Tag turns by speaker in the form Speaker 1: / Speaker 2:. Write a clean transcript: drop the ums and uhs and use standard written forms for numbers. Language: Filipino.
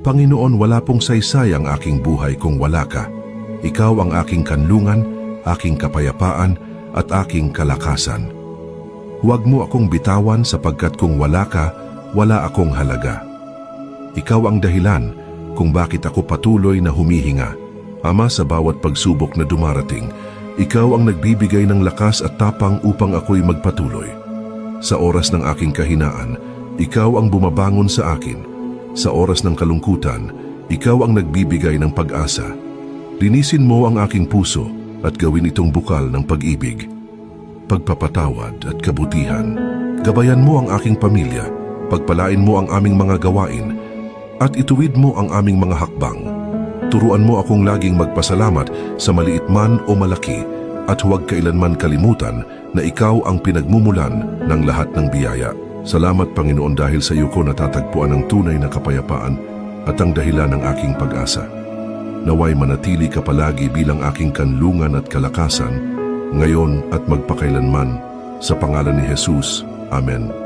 Speaker 1: Panginoon, wala pong saysay ang aking buhay kung wala ka. Ikaw ang aking kanlungan, aking kapayapaan, at aking kalakasan. Huwag mo akong bitawan sapagkat kung wala ka, wala akong halaga. Ikaw ang dahilan kung bakit ako patuloy na humihinga. Ama, sa bawat pagsubok na dumarating, ikaw ang nagbibigay ng lakas at tapang upang ako'y magpatuloy. Sa oras ng aking kahinaan, ikaw ang bumabangon sa akin. Sa oras ng kalungkutan, ikaw ang nagbibigay ng pag-asa. Linisin mo ang aking puso at gawin itong bukal ng pag-ibig, pagpapatawad at kabutihan. Gabayan mo ang aking pamilya, pagpalain mo ang aming mga gawain, at ituwid mo ang aming mga hakbang. Turuan mo akong laging magpasalamat sa maliit man o malaki, at huwag kailanman kalimutan na ikaw ang pinagmumulan ng lahat ng biyaya. Salamat, Panginoon, dahil sa iyo ko natatagpuan ang tunay na kapayapaan at ang dahilan ng aking pag-asa. Naway manatili ka palagi bilang aking kanlungan at kalakasan, ngayon at magpakailanman. Sa pangalan ni Jesus. Amen.